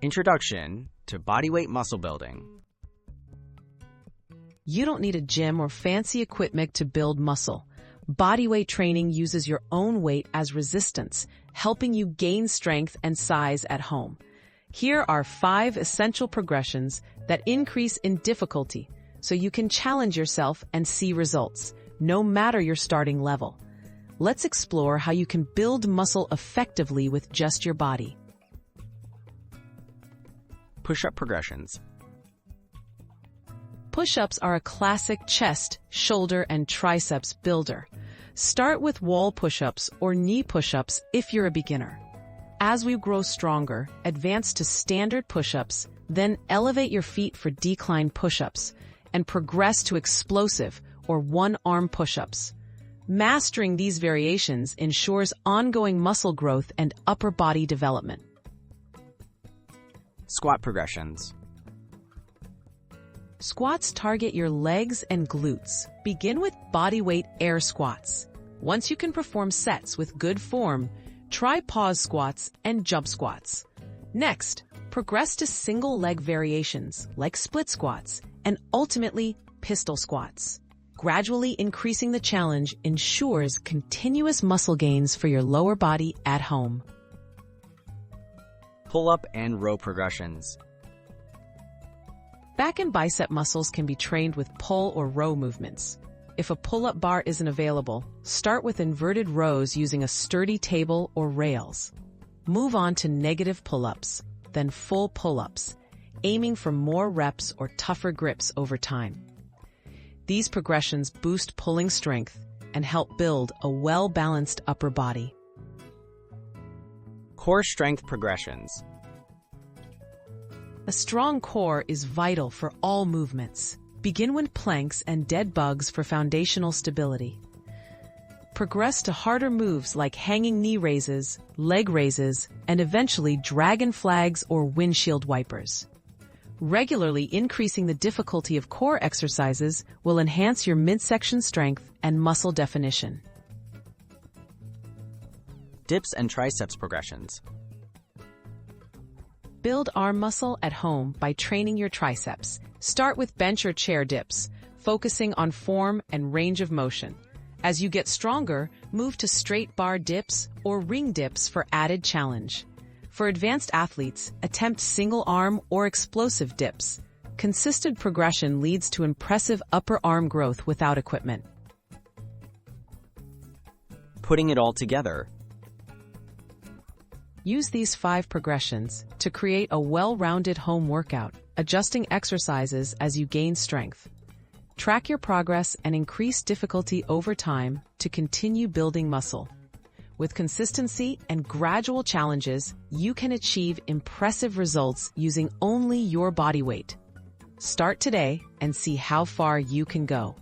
Introduction to bodyweight muscle building. You don't need a gym or fancy equipment to build muscle. Bodyweight training uses your own weight as resistance, helping you gain strength and size at home. Here are 5 essential progressions that increase in difficulty, so you can challenge yourself and see results, no matter your starting level. Let's explore how you can build muscle effectively with just your body. Push-up progressions. Push-ups are a classic chest, shoulder, and triceps builder. Start with wall push-ups or knee push-ups if you're a beginner. As we grow stronger, advance to standard push-ups, then elevate your feet for decline push-ups, and progress to explosive or one-arm push-ups. Mastering these variations ensures ongoing muscle growth and upper body development. Squat progressions. Squats target your legs and glutes. Begin with bodyweight air squats. Once you can perform sets with good form, try pause squats and jump squats. Next, progress to single leg variations like split squats and ultimately pistol squats. Gradually increasing the challenge ensures continuous muscle gains for your lower body at home. Pull-up and row progressions. Back and bicep muscles can be trained with pull or row movements. If a pull-up bar isn't available, start with inverted rows using a sturdy table or rails. Move on to negative pull-ups, then full pull-ups, aiming for more reps or tougher grips over time. These progressions boost pulling strength and help build a well-balanced upper body. Core strength progressions. A strong core is vital for all movements. Begin with planks and dead bugs for foundational stability. Progress to harder moves like hanging knee raises, leg raises, and eventually dragon flags or windshield wipers. Regularly increasing the difficulty of core exercises will enhance your midsection strength and muscle definition. Dips and triceps progressions. Build arm muscle at home by training your triceps. Start with bench or chair dips, focusing on form and range of motion. As you get stronger, move to straight bar dips or ring dips for added challenge. For advanced athletes, attempt single arm or explosive dips. Consistent progression leads to impressive upper arm growth without equipment. Putting it all together. Use these 5 progressions to create a well-rounded home workout, adjusting exercises as you gain strength. Track your progress and increase difficulty over time to continue building muscle. With consistency and gradual challenges, you can achieve impressive results using only your body weight. Start today and see how far you can go.